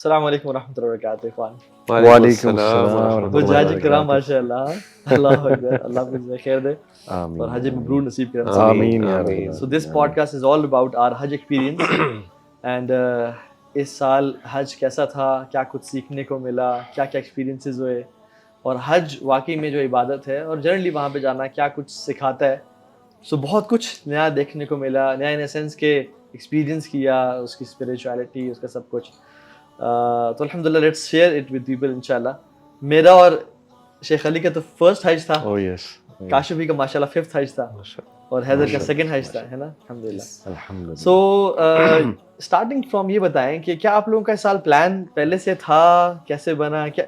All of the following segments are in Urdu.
السلام علیکم ورحمۃ اللہ وبرکاتہ اخوان. وعلیکم السلام حجاج کرام ماشاء اللہ, اللہ اکبر, اللہ آپ کو خیر دے اور حج مبرور نصیب کرے. آمین یا رب. So this podcast is all about our Hajj experience and اس سال حج کیسا تھا, کیا کچھ سیکھنے کو ملا, کیا کیا ایکسپیرینسز ہوئے, اور حج واقعی میں جو عبادت ہے اور جنرلی وہاں پہ جانا کیا کچھ سکھاتا ہے. سو بہت کچھ نیا دیکھنے کو ملا, نیا ان سینس کہ ایکسپیرینس کیا اس کی اسپریچویلٹی, اس کا سب کچھ. تو الحمد للہ let's share it with people in شاء اللہ. میرا اور شیخ علی کا تو فرسٹ حج تھا, کاشف بھی کا ماشاء اللہ ففتھ حج تھا, اور حیدر کا سیکنڈ حج تھا, ہے نا, الحمد للہ. سو اسٹارٹنگ فرام یہ بتائیں کہ کیا آپ لوگوں کا اس سال پلان پہلے سے تھا, کیسے بنا, کیا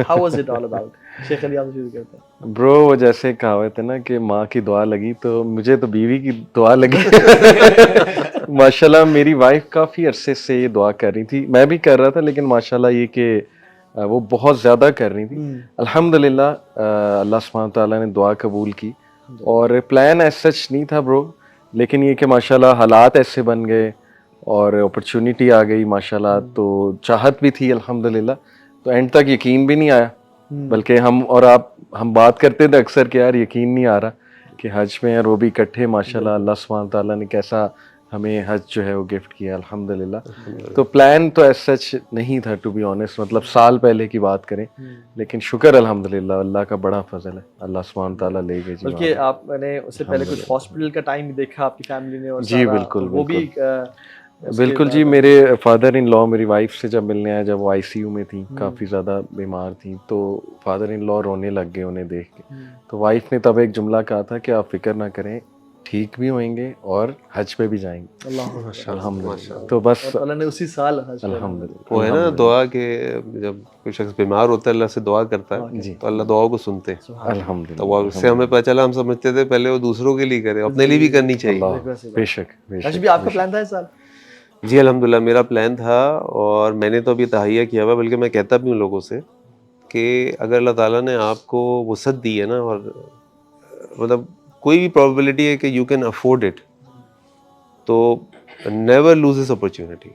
how was it all about. شیخ علی آپ شروع کرتے ہیں. برو وہ جیسے کہاوت ہے نا کہ ماں کی دعا لگی, تو مجھے تو بیوی کی دعا لگی. ماشاءاللہ میری وائف کافی عرصے سے یہ دعا کر رہی تھی, میں بھی کر رہا تھا, لیکن ماشاءاللہ یہ کہ وہ بہت زیادہ کر رہی تھی. الحمدللہ اللہ سبحانہ تعالیٰ نے دعا قبول کی, اور پلان ایز سچ نہیں تھا برو, لیکن یہ کہ ماشاءاللہ حالات ایسے بن گئے اور اپرچونیٹی آ گئی ماشاءاللہ, تو چاہت بھی تھی الحمدللہ. تو اینڈ تک یقین بھی نہیں آیا, بلکہ ہم بات کرتے تھے اکثر کہ یار یقین نہیں آ رہا کہ حج میں, اور وہ بھی اکٹھے ماشاءاللہ. اللہ سبحانہ تعالیٰ نے کیسا ہمیں حج جو ہے وہ گفٹ کیا الحمدللہ. تو پلان تو ایز سچ نہیں تھا ٹو بی آنیسٹ, مطلب سال پہلے کی بات کریں, لیکن شکر الحمدللہ اللہ کا بڑا فضل ہے, اللہ سبحانہ تعالیٰ لے گئے. بلکہ آپ نے اس سے پہلے کچھ ہاسپٹل کا ٹائم بھی دیکھا آپ کی فیملی نے, اور جی بالکل وہ بھی بالکل جی. میرے فادر ان لا میری وائف سے جب ملنے آئے, جب وہ آئی سی یو میں تھیں, کافی زیادہ بیمار تھیں, تو فادر ان لا رونے لگ گئے انہیں دیکھ کے. تو وائف نے تب ایک جملہ کہا تھا کہ آپ فکر نہ کریں, ٹھیک بھی ہوئیں گے اور حج پہ بھی جائیں گے. الحمدللہ. تو بس اللہ نے اسی سال الحمدللہ وہ ہے نا دعا کہ جب کوئی شخص بیمار ہوتا ہے اللہ سے دعا کرتا ہے تو اللہ دعاؤں کو سنتے ہیں. الحمدللہ. تو وہ اس سے ہمیں پتہ چلا, ہم سمجھتے تھے پہلے وہ دوسروں کے لیے کرے, اپنے لیے بھی کرنی چاہیے. بے شک بے شک. بھی آپ کا پلان تھا اس سال؟ جی الحمدللہ میرا پلان تھا, اور میں نے تو ابھی تہیہ کیا ہوا, بلکہ میں کہتا بھی ہوں لوگوں سے کہ اگر اللہ تعالیٰ نے آپ کو وسعت دی ہے نا, اور مطلب کوئی بھی پرابیبلٹی ہے کہ یو کین افورڈ اٹ, تو نیور لوز دس اپرچونیٹی.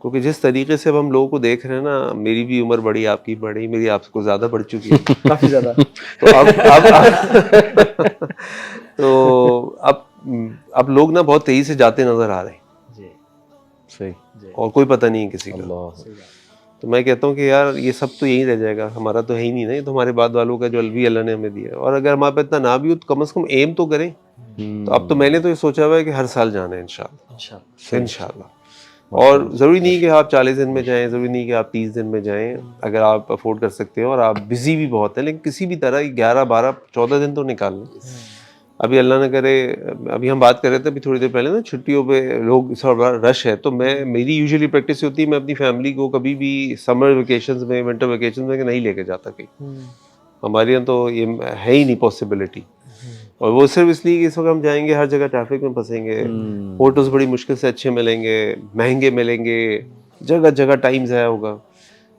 کیونکہ جس طریقے سے اب ہم لوگوں کو دیکھ رہے ہیں نا, میری بھی عمر بڑی, آپ کی بڑی, میری آپ کو زیادہ بڑھ چکی ہے کافی زیادہ. تو اب لوگ نا بہت تیزی سے جاتے نظر آ رہے ہیں, صحیح, اور کوئی پتہ نہیں ہے کسی کا. تو میں کہتا ہوں کہ یار یہ سب تو یہی رہ جائے گا, ہمارا تو ہے ہی نہیں نا, یہ تو ہمارے بعد والوں کا جو الوی اللہ نے ہمیں دیا ہے. اور اگر ہمارے پاس اتنا نہ بھی ہو تو کم از کم ایم تو کریں. تو اب تو میں نے تو یہ سوچا ہوا ہے کہ ہر سال جانا ہے انشاءاللہ. اور ضروری نہیں کہ آپ 40 دن میں جائیں, ضروری نہیں کہ آپ 30 دن میں جائیں, اگر آپ افورڈ کر سکتے ہیں اور آپ بزی بھی بہت ہیں, لیکن کسی بھی طرح 11, 12, 14 دن تو نکال لیں. ابھی اللہ نہ کرے, ابھی ہم بات کر رہے تھے ابھی تھوڑی دیر پہلے نا, چھٹیوں پہ لوگ اس بڑا رش ہے, تو میری یوزلی پریکٹس ہوتی ہے میں اپنی فیملی کو کبھی بھی سمر ویکیشنز میں, ونٹر ویکیشنز میں نہیں لے کے جاتا کہیں. ہمارے یہاں تو یہ ہے ہی نہیں پاسبلٹی, اور وہ صرف اس لیے کہ اس وقت ہم جائیں گے ہر جگہ ٹریفک میں پھنسیں گے, ہوٹلز بڑی مشکل سے اچھے ملیں گے, مہنگے ملیں گے, جگہ جگہ ٹائم ضائع ہوگا.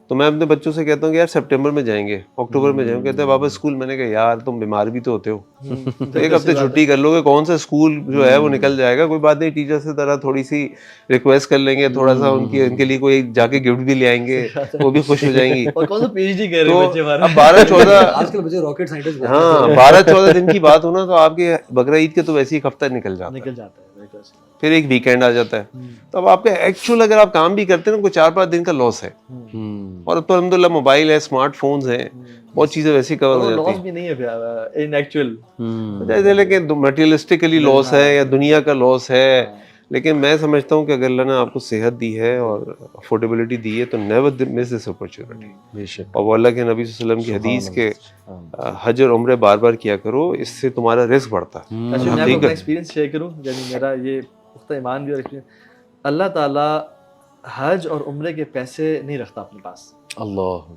تو میں اپنے بچوں سے کہتا ہوں کہ یار سپٹمبر میں جائیں گے, اکتوبر میں جائیں گے. کہتے ہیں بابا اسکول. میں نے کہا یار تم بیمار بھی تو ہوتے ہو, تو ایک ہفتے چھٹی کر لو گے, کون سا اسکول جو ہے وہ نکل جائے گا. کوئی بات نہیں, ٹیچر سے طرح تھوڑی سی ریکویسٹ کر لیں گے, تھوڑا سا ان کے لیے کوئی جا کے گفٹ بھی لے آئیں گے, وہ بھی خوش ہو جائیں گی. اور کون سا پی ایچ ڈی کر رہے ہیں بچے ہمارے, اب 12-14 آج کل بچے راکٹ سائنٹسٹ. ہاں 12-14 دن کی بات ہونا, تو آپ کے بقرعید کے تو ویسے ہی ایک ہفتہ نکل جاتا ہے, پھر ایک ویکینڈ آ جاتا ہے. تو اب آپ کا ایکچوئل اگر آپ کام بھی کرتے ہیں نا, کوئی 4-5 دن کا لاس ہے. اور اب تو الحمدللہ موبائل ہے, اسمارٹ فونز ہیں, بہت چیزیں ویسے کور ہو جاتی ہیں. لاس بھی نہیں ہے ان ایکچوئل, جیسے لیکن میٹیریلسٹکلی لاس ہے یا دنیا کا لاس ہے, لیکن میں سمجھتا ہوں کہ اگر اللہ نے آپ کو صحت دی ہے اور افورڈیبلٹی دی ہے تو نیور مس دس اپرچونیٹی. اور وہ اللہ کے نبی صلی اللہ علیہ وسلم کی حدیث کے حج اور عمرے بار بار کیا کرو, اس سے تمہارا رزق بڑھتا ہے. میں اپنا ایکسپیرینس شیئر کروں, یعنی میرا یہ پختہ ایمان بھی اور ایکسپیرینس, اللہ تعالیٰ حج اور عمرے کے پیسے نہیں رکھتا اپنے پاس, اللہ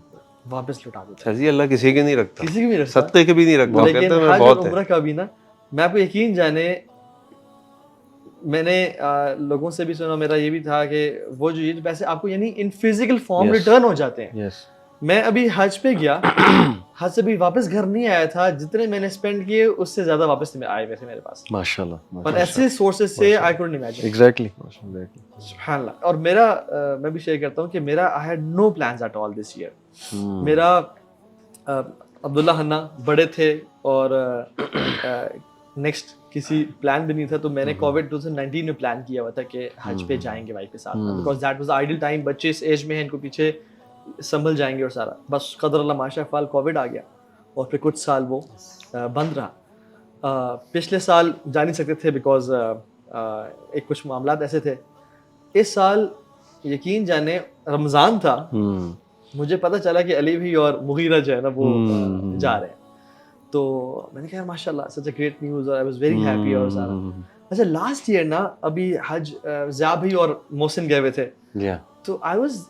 واپس لوٹا دیتا ہے. جی اللہ کسی کے نہیں رکھتا, کسی کے بھی رکھتا, صدقے کے بھی نہیں رکھتا. لیکن حج اور عمرہ کا بھی نا, میں آپ کو یقین جانے, میں نے لوگوں سے بھی سنا, میرا یہ بھی تھا کہ وہ جو یہ پیسے آپ کو یعنی ان فزیکل فارم ریٹرن ہو جاتے ہیں. میں ابھی حج پہ گیا, حج سے بھی واپس گھر نہیں آیا تھا, جتنے میں نے اسپینڈ کیے اس سے زیادہ واپس آئے ہوئے تھے میرے پاس, ماشاءاللہ اور ایسے سورسز سے آئی کوڈنٹ امیجن. ایگزیکٹلی سبحان اللہ. اور میرا میں بھی شیئر کرتا ہوں کہ میرا I had no plans at all this year. میرا عبداللہ ہنّا بڑے تھے اور نیکسٹ کسی پلان بھی نہیں تھا, تو میں نے کووڈ 2019 میں پلان کیا ہوا تھا کہ حج پہ جائیں گے وائف کے ساتھ, because that was ideal time. بچے اس ایج میں ہیں, ان کو پیچھے سنبھل جائیں گے اور سارا. بس قدر اللہ ماشاء فعال کووڈ آ گیا اور پھر کچھ سال وہ بند رہا. پچھلے سال جا نہیں سکتے تھے بیکاز ایک کچھ معاملات ایسے تھے. اس سال یقین جانے رمضان تھا, مجھے پتہ چلا کہ علی بھی اور مغیرہ جو ہے نا وہ جا رہے ہیں, تو میں نے کہا ماشاء اللہ سچ اے گریٹ نیوز, اور آئی واز ویری ہیپی اور سارا. اچھا لاسٹ ایئر نا ابھی حج ضیاء بھی اور محسن گئے ہوئے تھے, تو آئی واز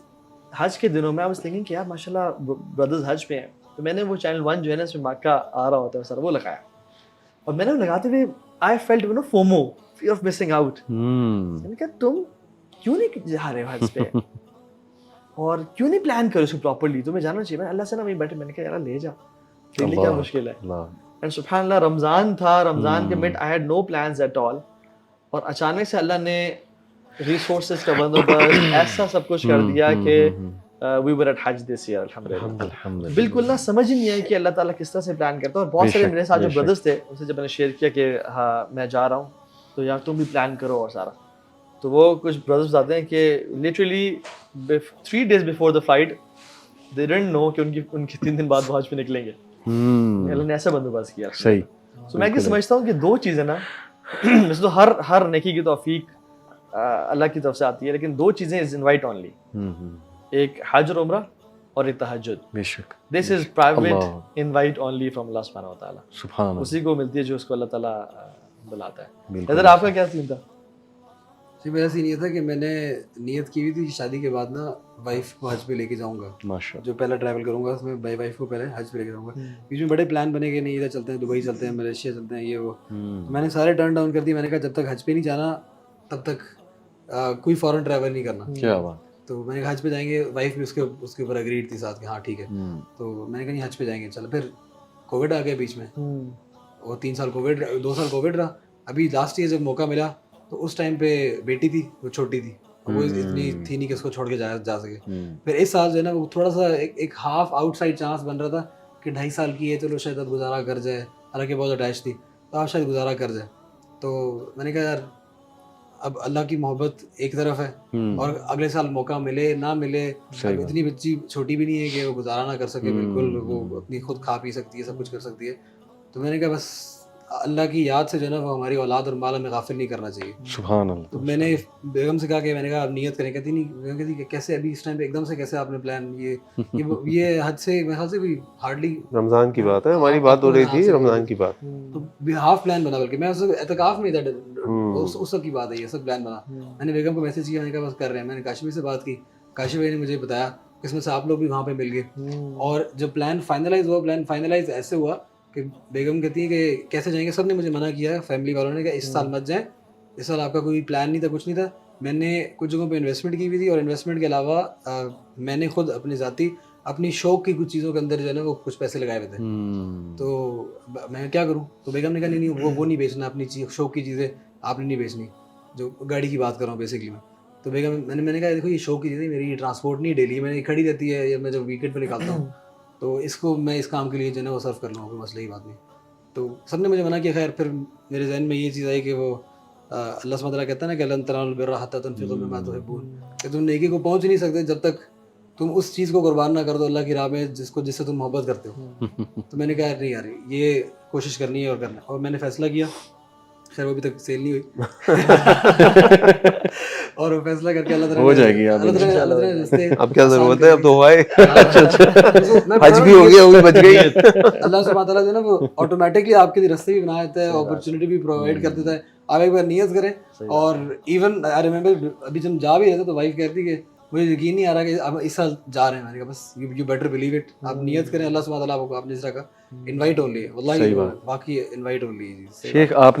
حج کے دنوں میں آئی واز تھنکنگ کہ یار ماشاء اللہ بردرز حج پہ ہیں, تو میں نے وہ چینل 1 جو ہے نا اس میں مکہ آ رہا ہوتا ہے سر وہ لگایا, اور میں نے لگاتے ہوئے I felt no FOMO, fear of missing out. میں نے کہا تم کیوں نہیں جا رہے ہو حج پہ اور کیوں نہیں پلان کرو اس کو پراپرلی, تمہیں جانا چاہیے. میں اللہ سے نا وہیں بیٹھے, میں نے کہا یار لے جا, تیرے لیے کیا مشکل ہے. اینڈ سبحان اللہ رمضان تھا, رمضان کے mid I had no plans at all, اور اچانک سے اللہ نے ریسورسز کا بندوبست ایسا سب کچھ کر دیا کہ وی were at Hajj this year الحمدللہ. بالکل نا سمجھ ہی نہیں آئی کہ اللہ تعالیٰ کس طرح سے پلان کرتا ہے. اور بہت سارے میرے ساتھ جو بردرز تھے ان سے جب میں نے شیئر کیا کہ ہاں میں جا رہا ہوں, تو یار تم بھی پلان کرو اور سارا, تو وہ کچھ بردرز بتاتے ہیں کہ literally 3 days before the flight they didn't know کہ ان کی 3 دن بعد وہ حج پہ نکلیں گے. اللہ نے ایسا بندوبست کیا. صحیح. تو میں سمجھتا ہوں کہ 2 چیزیں نا ویسے تو ہر نیکی کی توفیق اللہ کی طرف سے آتی ہے, لیکن 2 چیزیں از انوائٹ اونلی, ایک حج اور عمرہ اور ایک تہجد. بے شک this is private invite only from اللہ سبحانہ و تعالیٰ. سبحان اللہ, اسی کو ملتی ہے جو اس کو اللہ تعالیٰ بلاتا ہے. ادھر آپ کا کیا سین تھا؟ جی میرا سین یہ تھا کہ میں نے نیت کی ہوئی تھی شادی کے بعد نا وائف کو حج پہ لے کے جاؤں گا, ماشاءاللہ جو پہلا ٹریول کروں گا اس میں وائف کو پہلے حج پہ لے کے جاؤں گا. بیچ میں بڑے پلان بنے کہ نہیں ادھر چلتے ہیں, دبئی چلتے ہیں, ملیشیا چلتے ہیں, یہ وہ. میں نے سارے ٹرن ڈاؤن کر دیے. میں نے کہا جب تک حج پہ نہیں جانا تب تک کوئی فورن ٹریول نہیں کرنا. کیا بات. تو میں نے کہا حج پہ جائیں گے. وائف بھی اس کے اوپر اگریڈ تھی ساتھ کہ ہاں ٹھیک ہے. تو میں نے کہا نہیں حج پہ جائیں گے. چلو پھر کووڈ آ گیا بیچ میں, اور 3 سال کووڈ, 2 سال کووڈ رہا. ابھی لاسٹ ایئر جب موقع ملا تو اس ٹائم پہ بیٹی تھی, وہ چھوٹی تھی, وہ اتنی تھی نہیں کہ اس کو چھوڑ کے جا سکے. پھر اس سال جو ہے نا وہ تھوڑا سا ایک ہاف آؤٹ سائڈ چانس بن رہا تھا کہ 2.5 سال کی ہے, چلو شاید اب گزارا کر جائے, حالانکہ بہت اٹیچ تھی, تو آپ شاید گزارا کر جائے. تو میں نے کہا یار اب اللہ کی محبت ایک طرف ہے, اور اگلے سال موقع ملے نہ ملے, اتنی بچی چھوٹی بھی نہیں ہے کہ وہ گزارا نہ کر سکے, بالکل وہ اپنی خود کھا پی سکتی ہے, سب کچھ کر سکتی ہے. تو میں نے کہا بس اللہ کی یاد سے جو ہے نا وہ ہماری اولاد اور مال ہمیں غافل نہیں کرنا چاہیے. سبحان اللہ. تو میں نے بیگم سے کہا کہ میں نے کہا اب نیت کریں. کہتی نہیں, بیگم کہتی کہ کیسے ابھی اس ٹائم پہ ایک دم سے کیسے آپ نے پلان, یہ حد سے میرے خیال سے کوئی ہارڈلی رمضان کی بات ہے, ہماری بات ہو رہی تھی رمضان کی بات, تو ہاف پلان بنا, بلکہ میں اعتکاف میں تھا, اس وقت کی بات ہے, یہ سب پلان بنا. میں نے بیگم کو میسج کیا, میں نے کہا بس کر رہے ہیں. میں نے کاشف سے بات کی, کاشف بھائی نے مجھے بتایا کہ اس میں سے آپ لوگ بھی وہاں پہ مل گئے. اور جب پلان فائنلائز ہوا, پلان فائنلائز ایسے ہوا کہ بیگم کہتی ہے کہ کیسے جائیں گے. سب نے مجھے منع کیا, فیملی والوں نے, کہ اس سال مت جائیں, اس سال آپ کا کوئی پلان نہیں تھا, کچھ نہیں تھا. میں نے کچھ جگہوں پہ انویسٹمنٹ کی ہوئی تھی, اور انویسٹمنٹ کے علاوہ میں نے خود اپنی ذاتی اپنی شوق کی کچھ چیزوں کے اندر جو ہے نا وہ کچھ پیسے لگائے ہوئے تھے. تو میں کیا کروں. تو بیگم نے کہا نہیں وہ نہیں بیچنا, اپنی شوق کی چیزیں آپ نے نہیں بیچنی, جو گاڑی کی بات کر رہا ہوں بیسکلی میں. تو بیگم میں نے کہا دیکھو یہ شوق کی چیزیں, میری ٹرانسپورٹ نہیں ڈیلی, میں نے کھڑی رہتی ہے, یا میں جب ویکینڈ پہ نکالتا ہوں تو اس کو میں اس کام کے لیے جو ہے نا وہ صرف کر لوں, کوئی مسئلہ ہی بات نہیں. تو سب نے مجھے منع کیا. خیر پھر میرے ذہن میں یہ چیز آئی کہ وہ اللہ سبحانہ وتعالیٰ کہتا ہے نا کہ لن تنالوا البر حتی تنفقوا مما تحبون, کہ تم نیکی کو پہنچ نہیں سکتے جب تک تم اس چیز کو قربان نہ کر دو اللہ کی راہ میں جس سے تم محبت کرتے ہو. تو میں نے کہا نہیں یار یہ کوشش کرنی ہے اور کرنا ہے, اور میں نے فیصلہ کیا. خیر وہ ابھی تک سیل نہیں ہوئی اور وہ فیصلہ کر کے اللہ تعالیٰ ہو جائے گی. اب کیا ضرورت ہے, اب تو ہوا ہے, حج بھی ہو گیا, وہ بھی بچ گئی. اللہ سبحانہ تعالیٰ جو ہے نا وہ آٹومیٹکلی آپ کے لیے رستے بھی بنا دیتا ہے, اپرچونیٹی بھی پرووائڈ کر دیتا ہے. آپ ایک بار نیت کریں. اور ایون آئی ریممبر ابھی جب جا بھی رہے تھے تو وائف کہتی کہ مجھے یقین نہیں آ رہا کہ اب اس سال جا رہے ہیں. میں نے کہا بس یو بیٹر بلیو اٹ, آپ نیت کریں, اللہ سبحانہ تعالیٰ آپ نے جس طرح کا انوائٹ اونلی ہے, واللہ باقی انوائٹ اونلی ہے. شیخ آپ